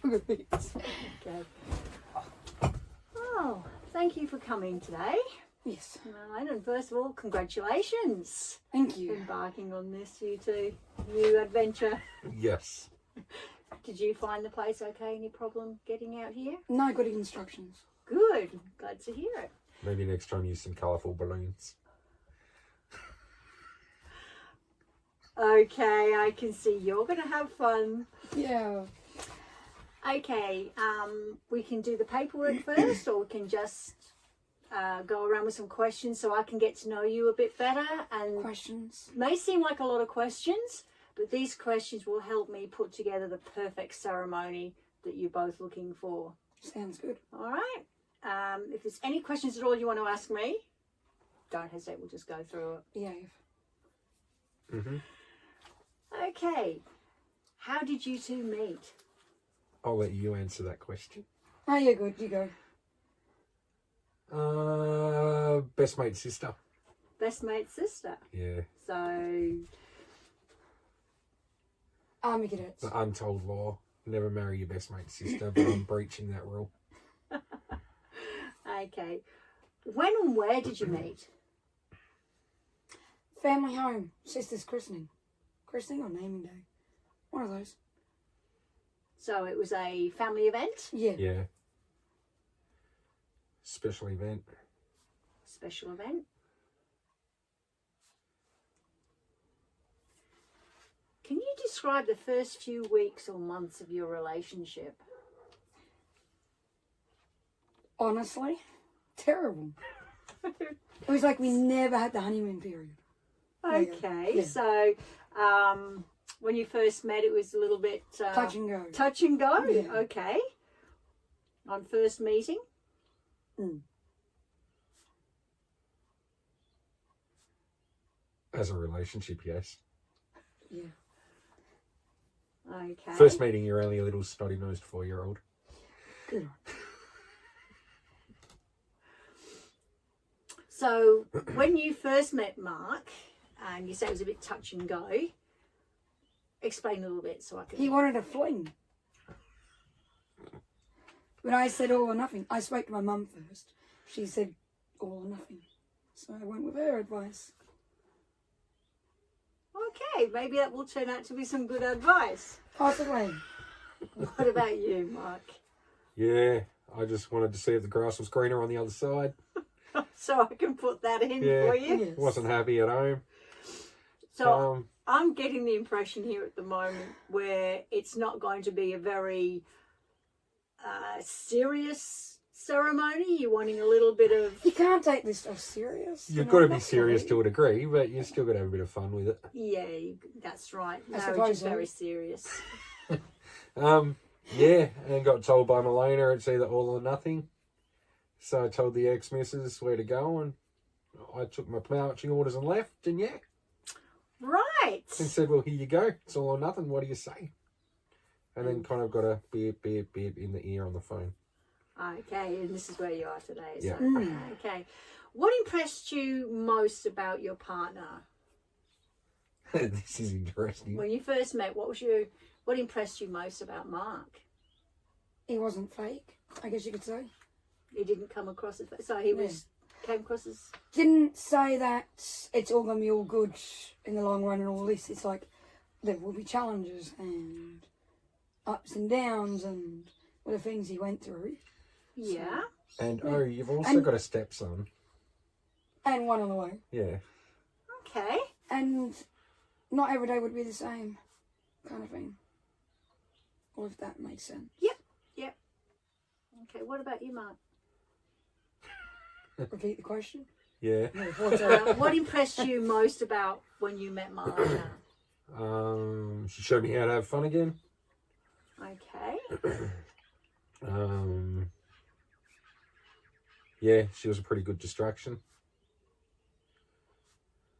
sugar bits. Okay. Oh, thank you for coming today. Yes. Right, and first of all, congratulations. Thank you. Embarking on this, you two, new adventure. Yes. Did you find the place okay? Any problem getting out here? No, good instructions. Good. Glad to hear it. Maybe next time use some colourful balloons. Okay, I can see you're going to have fun. Yeah. Okay, we can do the paperwork first, or we can just go around with some questions so I can get to know you a bit better. And Questions. may seem like a lot of questions, but these questions will help me put together the perfect ceremony that you're both looking for. Sounds good. All right. If there's any questions at all you want to ask me, don't hesitate. We'll just go through it. Yeah. Mm-hmm. Okay. How did you two meet? I'll let you answer that question. Oh, you're good. You go. Best mate sister. Best mate sister. Yeah. So, Army cadets. The untold law. Never marry your best mate's sister, but I'm breaching that rule. okay. When and where did you meet? Family home. Sister's christening. Christening or naming day. One of those. So it was a family event? Yeah. Yeah. Special event. Special event. Can you describe the first few weeks or months of your relationship? Honestly, terrible. It was like we never had the honeymoon period. Okay, Yeah. so when you first met, it was a little bit Touch and go. Touch and go. Yeah. Okay. On first meeting. As a relationship, yes. Yeah. Okay. First meeting, you're only a little snotty-nosed 4-year-old. Good. So when you first met Mark, and you said it was a bit touch and go, explain a little bit so I can. He wanted a fling. But I said all or nothing. I spoke to my mum first. She said all or nothing. So I went with her advice. Okay, maybe that will turn out to be some good advice. Possibly. What about you, Mark? Yeah, I just wanted to see if the grass was greener on the other side. So I can put that in Yeah. for you. Yes. Wasn't happy at home. So I'm getting the impression here at the moment where it's not going to be a very serious ceremony. You're wanting a little bit of... You can't take this stuff serious. You've know, got to be not serious fully. to a degree, but you still got to have a bit of fun with it. Yeah, that's right. I Marriage suppose is so. very serious. Yeah, and got told by Milena it's either all or nothing. So I told the ex-missus where to go, and I took my marching orders and left, and yeah. Right. And said, well, here you go. It's all or nothing. What do you say? And then kind of got a beep, beep, beep in the ear on the phone. Okay, and this is where you are today. So. Yeah. Okay. What impressed you most about your partner? This is interesting. When you first met, what impressed you most about Mark? He wasn't fake, I guess you could say. He didn't come across as... So he came across as... Didn't say that it's all going to be all good in the long run and all this. It's like there will be challenges and ups and downs and all the things he went through. Yeah. And, you've also got a stepson. And one on the way. Yeah. Okay. And not every day would be the same kind of thing. Or if that makes sense. Yep. Okay, what about you, Mark? Repeat the question. Yeah. What impressed you most about when you met Marlena? She showed me how to have fun again. Okay. Yeah, she was a pretty good distraction.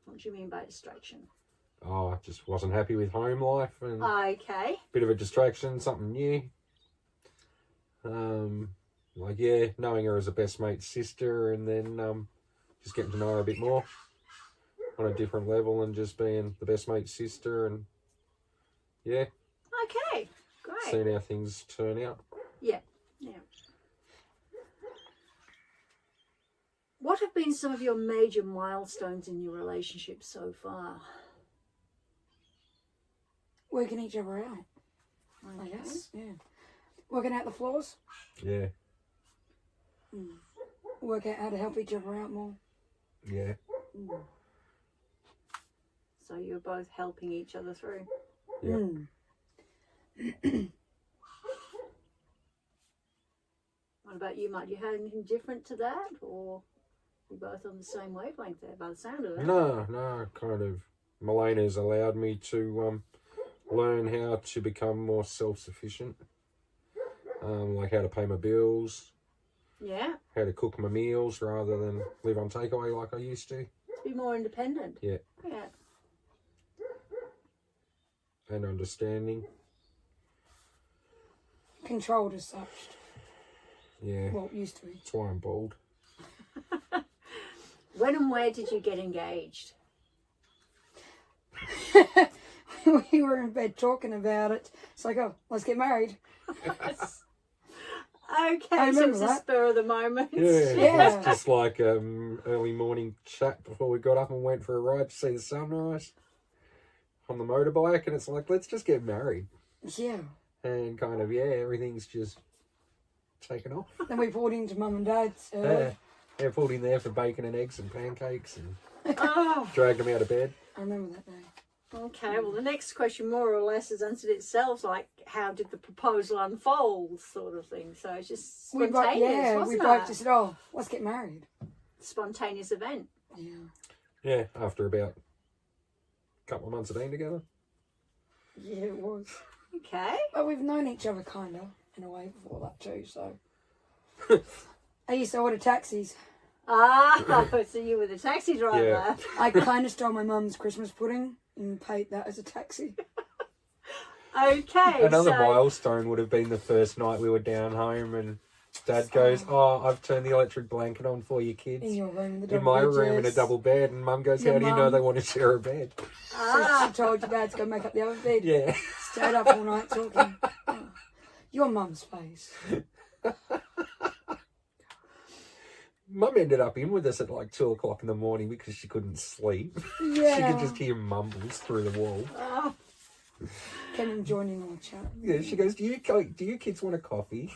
What do you mean by distraction? Oh, I just wasn't happy with home life and Okay. bit of a distraction, something new. Knowing her as a best mate's sister, and then just getting to know her a bit more on a different level, and just being the best mate's sister, and yeah. Okay. Great. seeing how things turn out. Yeah. What have been some of your major milestones in your relationship so far? Working each other out, I guess. Yeah. Working out the flaws. Yeah, Work out how to help each other out more. yeah, So you're both helping each other through. yeah. What about you, Mike? Do you have anything different to that, or you both on the same wavelength there, by the sound of it? No, kind of. Melena's allowed me to learn how to become more self-sufficient. Like how to pay my bills, Yeah, how to cook my meals rather than live on takeaway like I used to. to be more independent. Yeah, Yeah. and understanding. Controlled as such. Yeah, Well, it used to be. that's why I'm bald. When and where did you get engaged? We were in bed talking about it. It's like, oh, let's get married. Okay, I so it remember was a that. spur of the moment. Yeah, Yeah. it's just like early morning chat before we got up and went for a ride to see the sunrise on the motorbike, and it's like, let's just get married. Yeah. And kind of, everything's just taken off. Then we pulled into mum and dad's. Yeah, pulled in there for bacon and eggs and pancakes and Oh, dragged them out of bed. I remember that day. okay. Well, the next question more or less has answered itself, like how did the proposal unfold, sort of thing. So it's just We spontaneous, we wasn't both it? just said, oh, let's get married. Spontaneous event. Yeah. Yeah, after about a couple of months of being together. Yeah, it was. Okay. But we've known each other kind of, in a way, before that too, so. I used to order taxis. Ah, so you were the taxi driver. Yeah. I kind of stole my mum's Christmas pudding and paid that as a taxi. Okay. Another so, milestone would have been the first night we were down home and Dad goes, oh, I've turned the electric blanket on for you kids. In your room, in the In my double room in a beds. double bed. And Mum goes, Your how do you know mum. they want to share a bed? So she told your dad to go make up the other bed. Yeah. Stayed up all night talking. Oh, your mum's face. Mum ended up in with us at like 2 o'clock in the morning because she couldn't sleep. Yeah. She could just hear mumbles through the wall. Oh, Came and joined in on the chat. Yeah, she goes, do you kids want a coffee?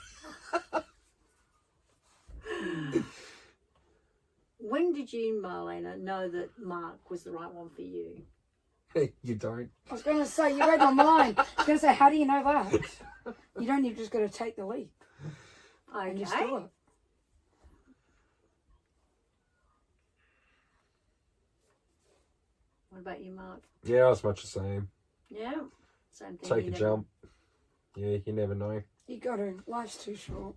when did you, Marlena, know that Mark was the right one for you? Hey, you don't. I was going to say, you read my mind. I was going to say, how do you know that? You don't, you've just got to take the leap and just Okay. do it. What about you, Mark? Yeah, it's much the same. Yeah. Same thing. Take you a never- jump. Yeah, you never know. You got to. Life's too short.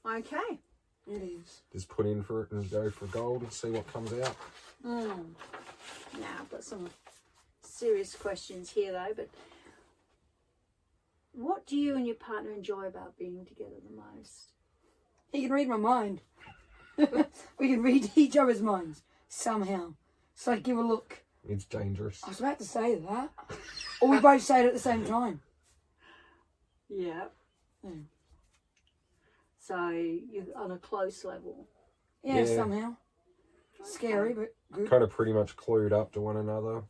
Okay. It is. Just put in for it and go for gold and see what comes out. Now, I've got some serious questions here, though, but what do you and your partner enjoy about being together the most? He can read my mind. We can read each other's minds somehow. So give a look. It's dangerous. I was about to say that. Or we both say it at the same time. Yeah. Mm. So you're on a close level. Yeah, Yeah. somehow. Scary, but good. Kind of pretty much clued up to one another.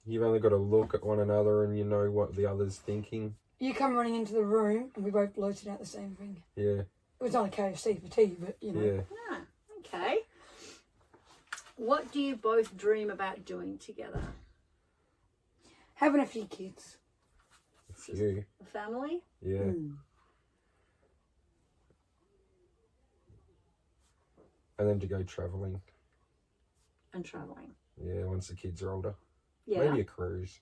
You've only got to look at one another and you know what the other's thinking. You come running into the room and we both blurted out the same thing. Yeah, It was only KFC for tea, but you know. yeah. Ah, okay. What do you both dream about doing together? Having a few kids. A few. A family? Yeah. Mm. And then to go travelling. And travelling. Yeah, once the kids are older. Yeah. Maybe a cruise.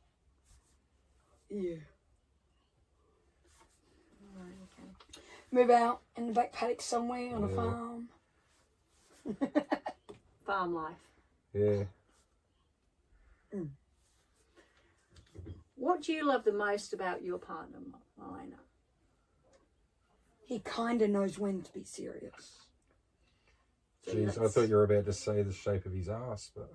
Yeah. Right, okay. Move out in the back paddock somewhere on a Yeah. farm. Farm life. Yeah. What do you love the most about your partner, Marlena? He kind of knows when to be serious. So Jeez, I that's- thought you were about to say the shape of his ass, but...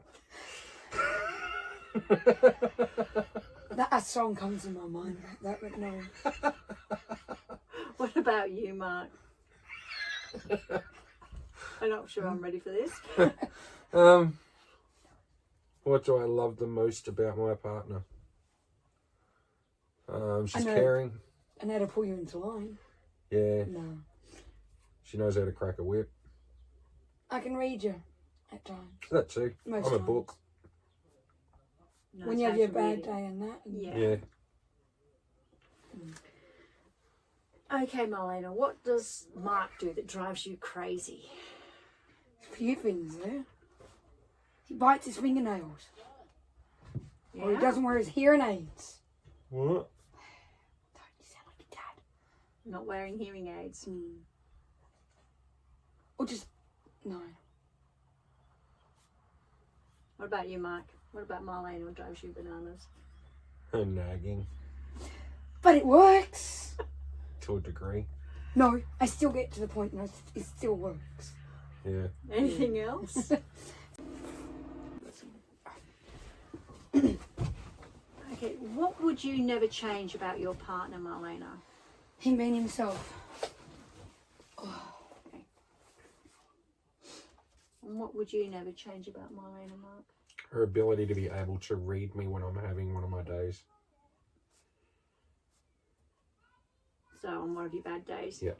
That song comes in my mind. That but no. What about you, Mark? I'm not sure I'm ready for this. What do I love the most about my partner? She's I know. caring. And how to pull you into line. Yeah. No. She knows how to crack a whip. I can read you at times. That too. Most I'm a times. book. No, When it's you have how your to bad read it. day and that. And Yeah. Yeah. Okay, Marlena, what does Mark do that drives you crazy? a few things there. He bites his fingernails. Or he doesn't wear his hearing aids. What? Don't you sound like your dad. Not wearing hearing aids. Or just, no. What about you, Mark? What about Marlena? What drives you bananas? Her nagging. But it works. To a degree. No, I still get to the point and it still works. Yeah. Anything else? Okay, what would you never change about your partner, Marlena? Him being himself. And what would you never change about Marlena, Mark? Her ability to be able to read me when I'm having one of my days. So, on one of your bad days? Yep.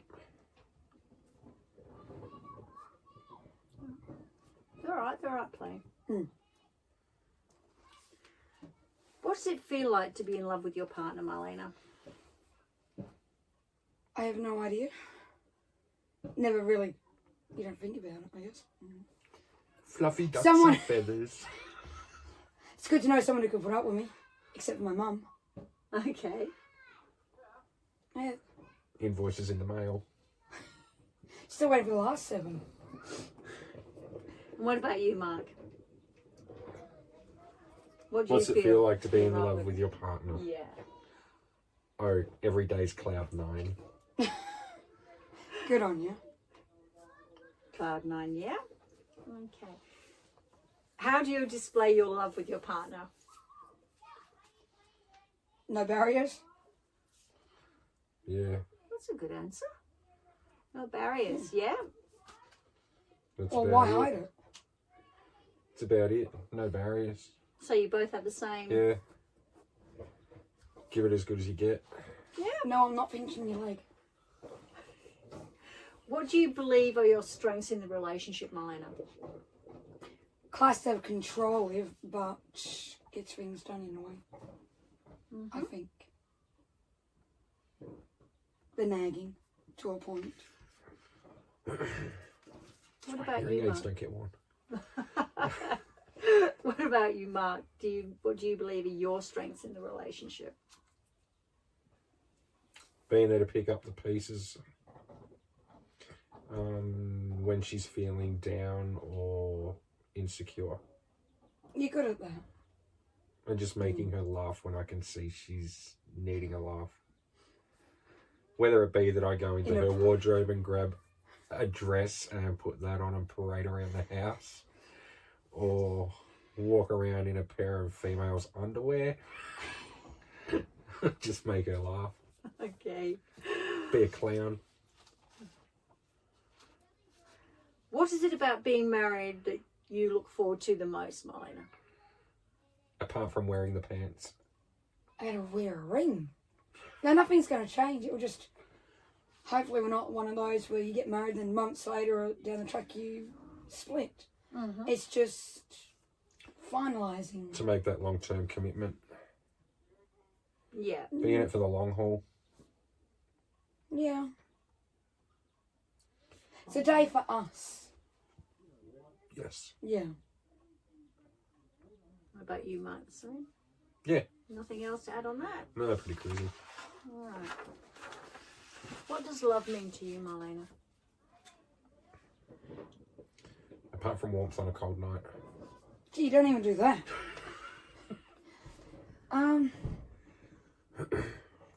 They're all right play. What does it feel like to be in love with your partner, Marlena? I have no idea. Never really, you don't think about it, I guess. Fluffy ducks Someone- and feathers. It's good to know someone who can put up with me. Except for my mum. Okay. Yeah, Invoices in the mail. still waiting for the last 7. And what about you, Mark? What do What's you it feel like to be in love with your partner? Yeah. Oh, every day's cloud 9. Good on you. Cloud 9, yeah? Okay. How do you display your love with your partner? No barriers. Yeah. That's a good answer. No barriers, yeah? That's Or about why it. hide it? It's about it. No barriers. So you both have the same... Yeah. Give it as good as you get. No, I'm not pinching your leg. What do you believe are your strengths in the relationship, Marlena? Class to have control with, but gets things done in a way. I think. The nagging, to a point. What about Hearing you, aids Mark? don't get one. What about you, Mark? What do you believe are your strengths in the relationship? Being there to pick up the pieces when she's feeling down or insecure. You're good at that. And just making her laugh when I can see she's needing a laugh. Whether it be that I go into her wardrobe and grab a dress and put that on and parade around the house, or walk around in a pair of female's underwear. Just make her laugh. Okay. Be a clown. What is it about being married that you look forward to the most, Marlena? Apart from wearing the pants. I gotta wear a ring. Now, nothing's going to change. It will just... Hopefully we're not one of those where you get married and then months later or down the track you split. It's just finalising. To make that long-term commitment. Yeah. Be in it for the long haul. Yeah. It's a day for us. Yes. Yeah. What about you, Mark? Sorry? Yeah. Nothing else to add on that? No, pretty crazy. All right. What does love mean to you, Marlena? Apart from warmth on a cold night. Gee, you don't even do that.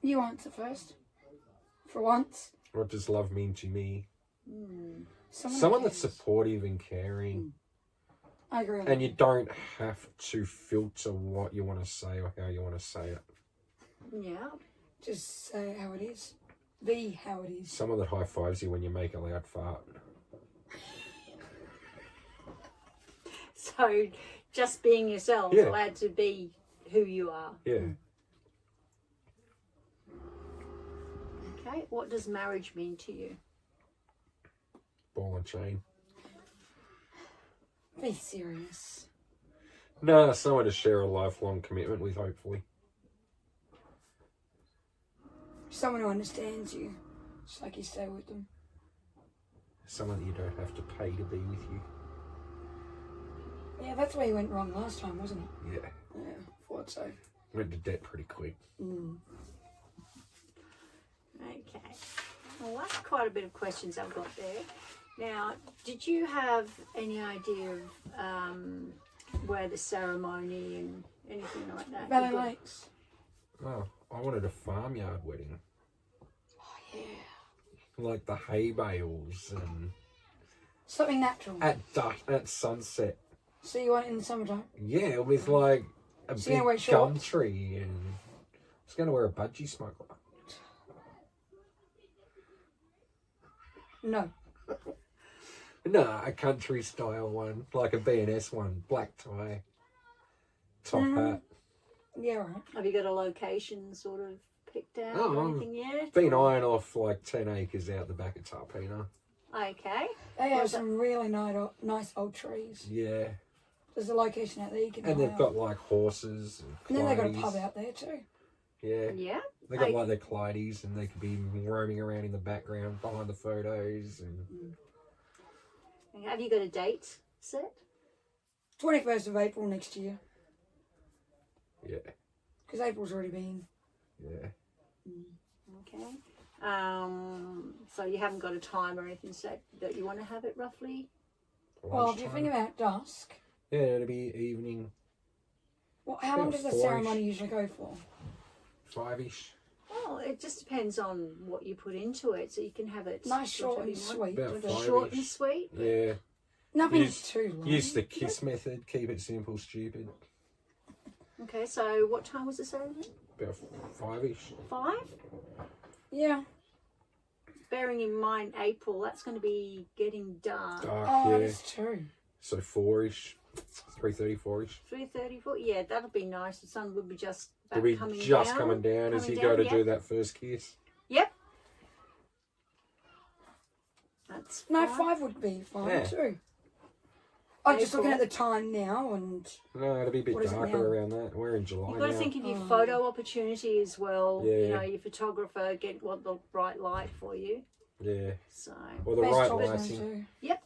You answer first. For once. What does love mean to me? Someone Someone that that's cares. supportive and caring. I agree. And you don't have to filter what you want to say or how you want to say it. Yeah. Just say how it is. Be how it is. Someone that high fives you when you make a loud fart. So just being yourself, Yeah. allowed to be who you are. Yeah. Okay. What does marriage mean to you? Ball and chain. Be serious. No, someone to share a lifelong commitment with, hopefully. Someone who understands you. Just like you stay with them. Someone that you don't have to pay to be with you. Yeah, that's where you went wrong last time, wasn't it? Yeah. Yeah, thought so. Went to debt pretty quick. Okay. Well, that's quite a bit of questions I've got there. Now, did you have any idea of where the ceremony and anything like that? Valley Lakes. Oh, I wanted a farmyard wedding. Oh, yeah. Like the hay bales and Something natural. at sunset. So you want it in the summertime? Yeah, with like a So you're gonna wear big shorts? gum tree, and I was going to wear a budgie smuggler. No. No, a country style one, like a B&S one, black tie, top hat. Yeah, right. Have you got a location sort of picked out Oh, or anything yet? Been eyeing off like 10 acres out the back of Tarpina. Okay. They have Was it- some really nice old trees. Yeah, There's a location out there you can and hire. they've got like horses and And then they've got a Clydes. pub out there too. Yeah, Yeah. they got like their Clydes, and they could be roaming around in the background behind the photos. And Have you got a date set? 21st of April next year. yeah, Because April's already been. yeah. Okay. So you haven't got a time or anything set that you want to have it roughly? Well, if you Lunchtime. think about dusk, Yeah, it'll be evening, how long About does the 4-ish. ceremony usually go for? 5ish. Well, it just depends on what you put into it. So you can have it Nice, short whatever and you want. sweet. About doesn't it? 5-ish. Short and sweet. Yeah, Nothing Use- too long. use the KISS method. Keep it simple, stupid. Okay, so what time was the ceremony? About 5ish. 5? Yeah. Bearing in mind April, that's going to be getting dark. Dark, Oh, yeah. that's true. So 4ish, 3:30, 4ish. 3:34. Yeah, that'll be nice. The sun will be just It'll about be coming just down. coming down as Coming you down, go to yeah. do that first kiss. Yep. That's No, fine. 5 would be fine Yeah. too. I'm just looking April. at the time now and No, it'll be a bit What is it darker now? around that. We're in July You've got to now. think of your Oh. photo opportunity as well. You Yeah. know, your photographer want the right light for you. Yeah. So Or the best right choice lighting. too.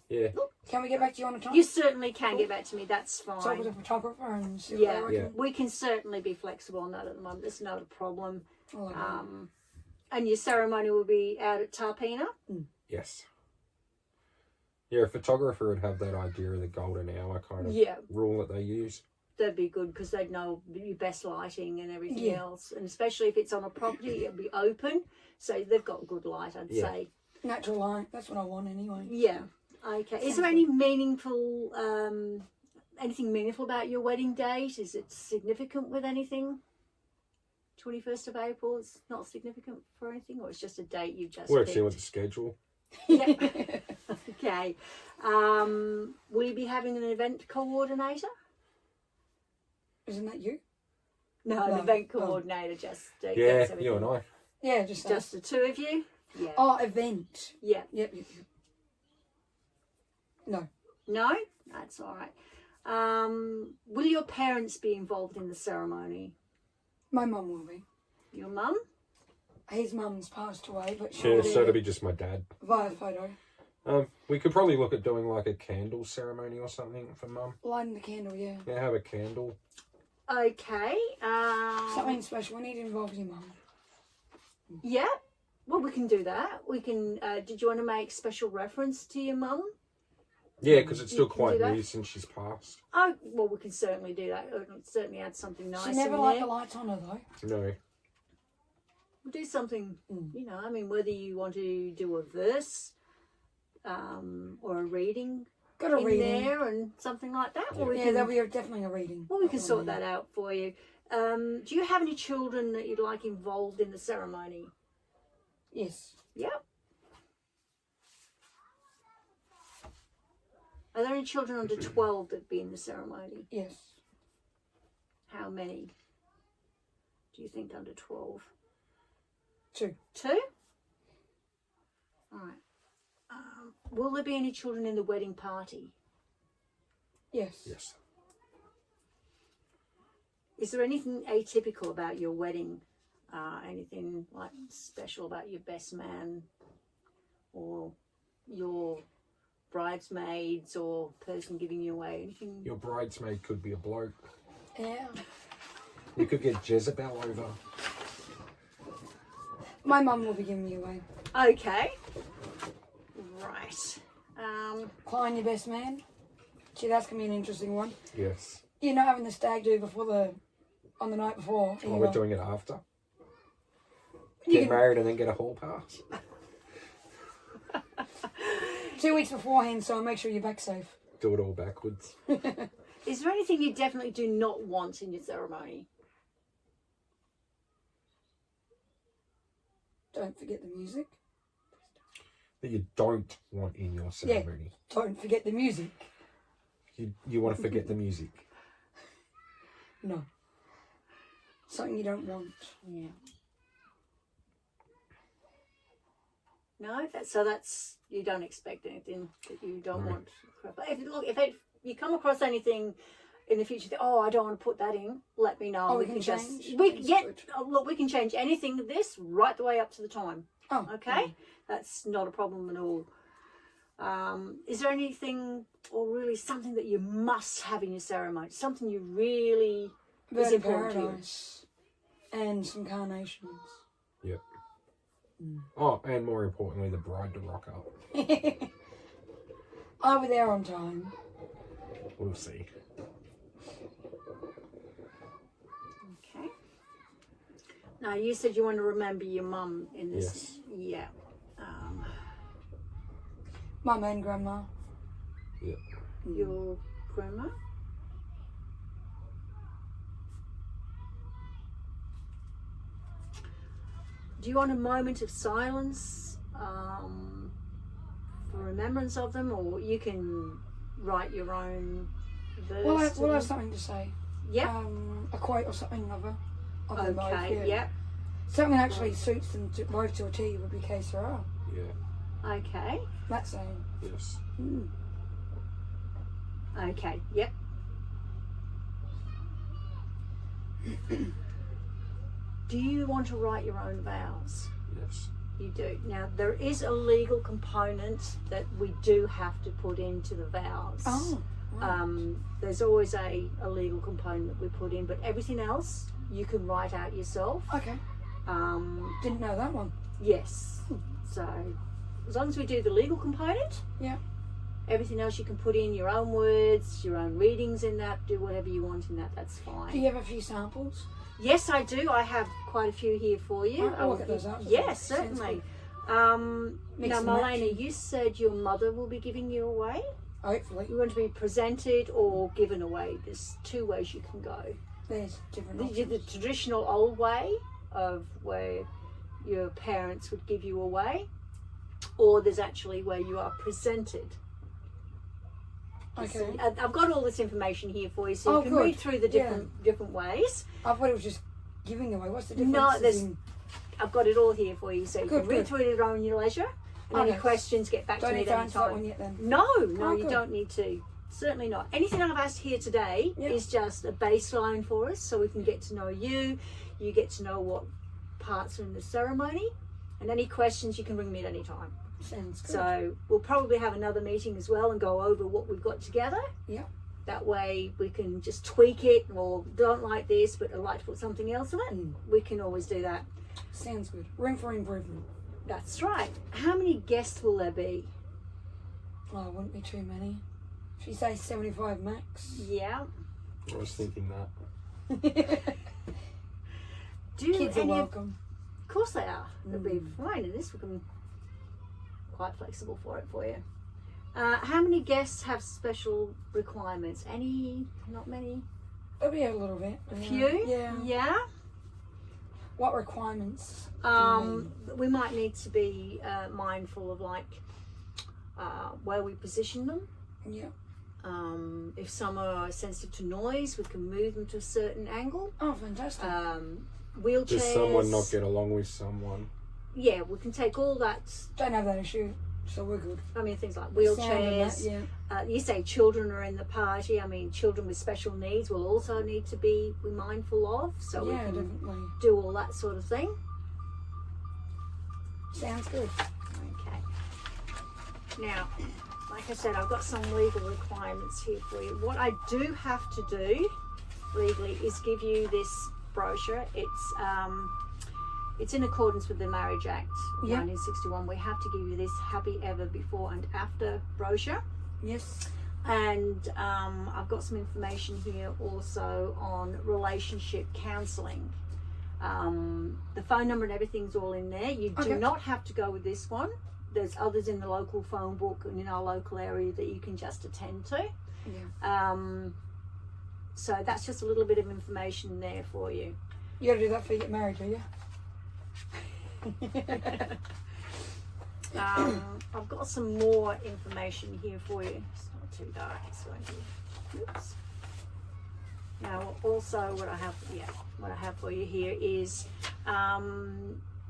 Yeah. Can we get back to you on a time? you certainly can get back to me. That's Talk with fine. the photographer and see Yeah. what they Yeah. reckon. We can certainly be flexible on that at the moment. There's not a problem. I'll let you know. And your ceremony will be out at Tarpina. Yes. Yeah, a photographer would have that idea of the golden hour kind of Yeah. rule that they use. That'd be good because they'd know your best lighting and everything Yeah. else. And especially if it's on a property, it'll be open. So they've got good light, I'd Yeah. say. Natural light. That's what I want anyway. Yeah. Okay. Is there any meaningful, anything meaningful about your wedding date? Is it significant with anything? 21st of April is not significant for anything, or it's just a date you just Works picked? in with the schedule. Yeah. Okay. Will you be having an event coordinator? Isn't that you? No, No. an event Oh. coordinator just Yeah, gets everything. you and I. Yeah, just Just the two of you? Yeah. Oh, event. Yeah. Yep. No. No? That's all right. Will your parents be involved in the ceremony? My mum will be. Your mum? His mum's passed away, but Yeah, she'll so be it'll be just my dad. via photo. We could probably look at doing like a candle ceremony or something for Mum. Lighting the candle, yeah. Yeah, have a candle. Okay. Something special. We need to involve your mum. Yeah. Well, we can do that. We can. Did you want to make special reference to your mum? Yeah, because it's still You can quite do that. new since she's passed. Oh, well, we can certainly do that. We can certainly add something nice She never in liked there. the lights on her though. No. We'll do something, you know, I mean, whether you want to do a verse or a reading Got a in reading. there and something like that? Or we Yeah, can, there'll be definitely a reading. well, we can sort that out for you. Do you have any children that you'd like involved in the ceremony? Yes. Yep. Are there any children under 12 that'd be in the ceremony? Yes. How many do you think under 12? 2. 2? All right. Will there be any children in the wedding party? Yes. Yes. Is there anything atypical about your wedding? Anything like special about your best man or your bridesmaids or person giving you away? Anything? Your bridesmaid could be a bloke. Yeah. You could get Jezebel over. My mum will be giving me away. Okay. Right. Klein, your best man. Gee, that's going to be an interesting one. Yes. You're not having the stag do on the night before. Oh, we're doing it after. You Get can- married and then get a hall pass. 2 weeks beforehand, so make sure you're back safe. Do it all backwards. Is there anything you definitely do not want in your ceremony? Don't forget the music. That you don't want in your ceremony. Don't forget the music. You want to forget the music. No. Something you don't want. Yeah. No, that's you don't expect anything that you don't want. But if you come across anything in the future, I don't want to put that in. Let me know. Oh, we can change? Look, we can change anything of this right the way up to the time. Oh, Okay, that's not a problem at all. Is there anything or really something that you must have in your ceremony? Something you really Bird is of important to you? paradise and some carnations. Yep. Oh, and more importantly, the bride to rock up. Are we there on time? We'll see. Okay. Now you said you want to remember your mum in this. Yes. Yeah. Mum and grandma. Yep. Your grandma. Do you want a moment of silence for remembrance of them, or you can write your own verse? Well, I to them? have something to say. Yeah. A quote or something of them both. Okay. Yeah. Yep. Something that actually suits them both to a T would be que sera. Yeah. Okay. That saying. Yes. Okay. Yep. Do you want to write your own vows? Yes. You do. Now, there is a legal component that we do have to put into the vows. Oh. Right. There's always a legal component that we put in, but everything else you can write out yourself. Okay. Didn't know that one. Yes. So, as long as we do the legal component, Yeah. everything else you can put in your own words, your own readings in that, do whatever you want in that, that's fine. Do you have a few samples? Yes, I do. I have quite a few here for you. I'll look at those up as well. Yes, Sounds certainly. Mix Now, and Marlena, match. you said your mother will be giving you away. Hopefully. You want to be presented or given away. There's 2 ways you can go. There's different The options. traditional old way of where your parents would give you away, or there's actually where you are presented. Okay. So, I've got all this information here for you, so you Oh, can good. read through the different ways. I thought it was just giving away. What's the difference? No, as there's. in- I've got it all here for you, so you Good, can read good. through it at your leisure. And any Okay. questions, get back Don't to me need at to any answer that time. one yet then. No, Oh, you good. don't need to. Certainly not. Anything I've asked here today Yeah. is just a baseline for us, so we can get to know you. You get to know what parts are in the ceremony, and any questions you can ring me at any time. Sounds good. So we'll probably have another meeting as well and go over what we've got together. Yeah. That way we can just tweak it, or don't like this, but I'd like to put something else in it. We can always do that. Sounds good. Room for improvement. That's right. How many guests will there be? Oh, it wouldn't be too many. Should we say 75 max? Yeah. I was thinking that. Do Kids are any of welcome. Of course they are. They'll be fine in this. We can quite flexible for it for you. How many guests have special requirements? Any? Not many? Maybe a little bit. A few? Yeah. Yeah? What requirements do you mean? We might need to be mindful of like where we position them. Yeah. If some are sensitive to noise, we can move them to a certain angle. Oh, fantastic. Wheelchairs. Does someone not get along with someone? Yeah, we can take all that. Don't have that issue, so we're good. I mean, things like The sound and wheelchairs. that, yeah. You say children are in the party. I mean, children with special needs will also need to be mindful of. So we Yeah, can definitely. do all that sort of thing. Sounds good. Okay. Now, like I said, I've got some legal requirements here for you. What I do have to do legally is give you this brochure. It's in accordance with the Marriage Act of Yeah. 1961. We have to give you this happy ever before and after brochure. Yes. And I've got some information here also on relationship counselling. The phone number and everything's all in there. You do Okay. not have to go with this one. There's others in the local phone book and in our local area that you can just attend to. Yeah. So that's just a little bit of information there for you. You got to do that before you get married, do you? I've got some more information here for you. It's not too dark, it's going to be. Oops. Now, also what I have for you here is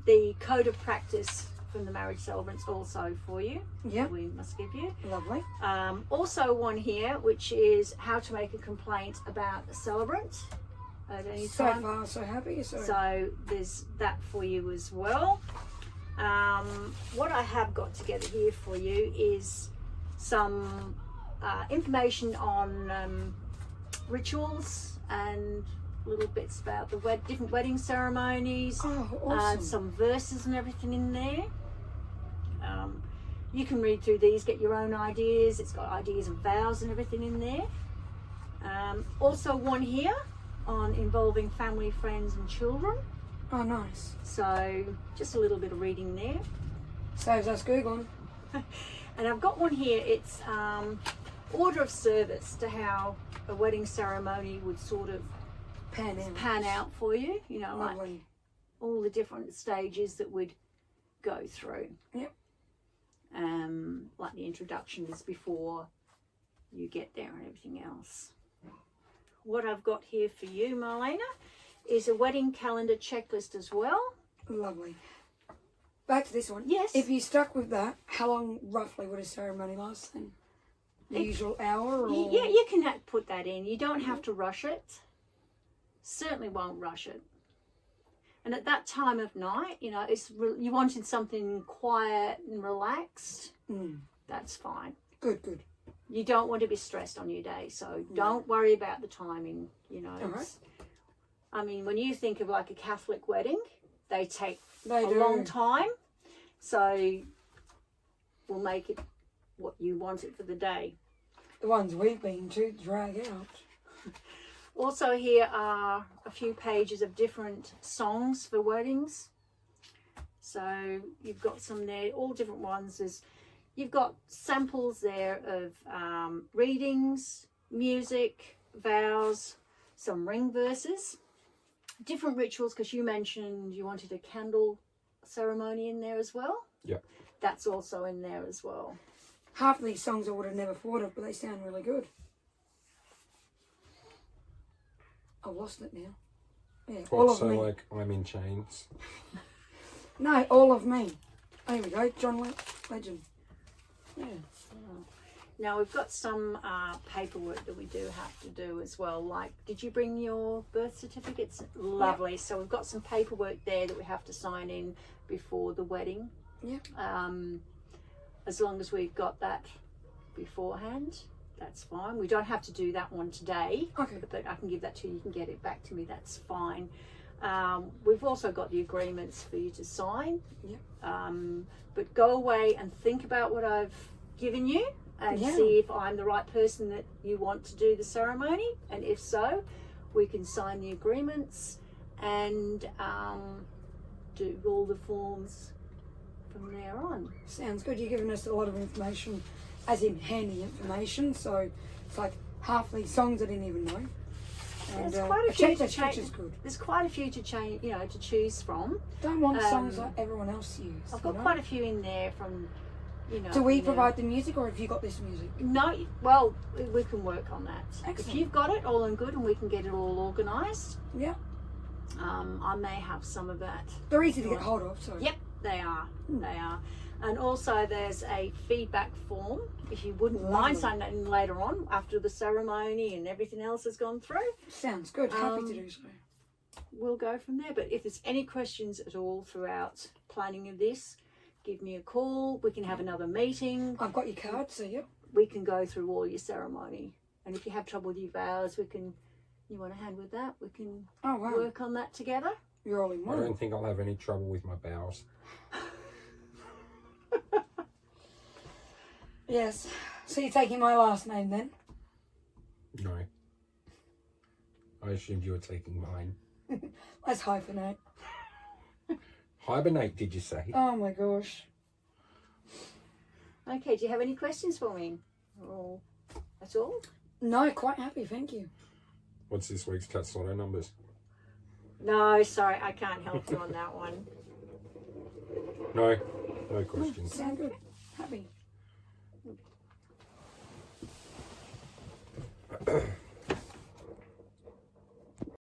the code of practice from the marriage celebrants also for you. Yeah. We must give you. Lovely. Also one here, which is how to make a complaint about a celebrant at any So time. far, so happy. So there's that for you as well. What I have got together here for you is some information on rituals and little bits about the different wedding ceremonies. Oh, awesome. Some verses and everything in there. You can read through these, get your own ideas. It's got ideas of vows and everything in there. Also one here on involving family, friends and children. Oh, nice. So just a little bit of reading there. Saves us Googling. And I've got one here. It's order of service to how a wedding ceremony would sort of Pan out for you. You know, like Lovely. all the different stages that we'd go through. Yep. Like the introductions before you get there and everything else. What I've got here for you, Marlena, is a wedding calendar checklist as well. Lovely. Back to this one. Yes. If you stuck with that, how long roughly would a ceremony last then? The usual hour? Or? Yeah, you can put that in. You don't have to rush it. Certainly won't rush it. And at that time of night, you know, you wanted something quiet and relaxed. That's fine. Good. You don't want to be stressed on your day, so don't worry about the timing. You know, I mean, when you think of like a Catholic wedding, they take a long time. So we'll make it what you want it for the day. The ones we've been to drag out. Also here are a few pages of different songs for weddings. So you've got some there, all different ones. You've got samples there of readings, music, vows, some ring verses, different rituals, because you mentioned you wanted a candle ceremony in there as well. Yeah. That's also in there as well. Half of these songs I would have never thought of, but they sound really good. I've lost it now. Yeah, all of So me. like I'm in chains. No, all of me. There we go, John Legend. Yeah. Now we've got some paperwork that we do have to do as well. Like, did you bring your birth certificates? Lovely. Yep. So we've got some paperwork there that we have to sign in before the wedding. Yeah. As long as we've got that beforehand, that's fine. We don't have to do that one today. Okay. But I can give that to you. You can get it back to me. That's fine. We've also got the agreements for you to sign. Yeah. But go away and think about what I've given you and see if I'm the right person that you want to do the ceremony. And if so, we can sign the agreements and do all the forms from there on. Sounds good. You've given us a lot of information as in handy information. So it's like half these songs I didn't even know. And There's quite a few to which change. is good. There's quite a few to change, to choose from. Don't want songs like everyone else uses. I've got quite a few in there from, Do we provide the music, or have you got this music? No, well, we can work on that. Excellent. If you've got it, all and good, and we can get it all organised. Yeah. I may have some of that. They're easy to get hold of, so. Yep, they are. They are. And also there's a feedback form, if you wouldn't mind signing that in later on, after the ceremony and everything else has gone through. Sounds good. Happy to do so. We'll go from there. But if there's any questions at all throughout planning of this, give me a call. We can have another meeting. I've got your card, so yep. We can go through all your ceremony. And if you have trouble with your vows, you want a hand with that, we can work on that together. You're all in I one. don't think I'll have any trouble with my bowels. Yes. So you're taking my last name then? No. I assumed you were taking mine. Let's hyphenate. Hibernate, did you say? Oh my gosh. Okay, do you have any questions for me? Or that's all? No, quite happy, thank you. What's this week's Cat Lotto numbers? No, sorry, I can't help you on that one. No questions. Sound good. Happy.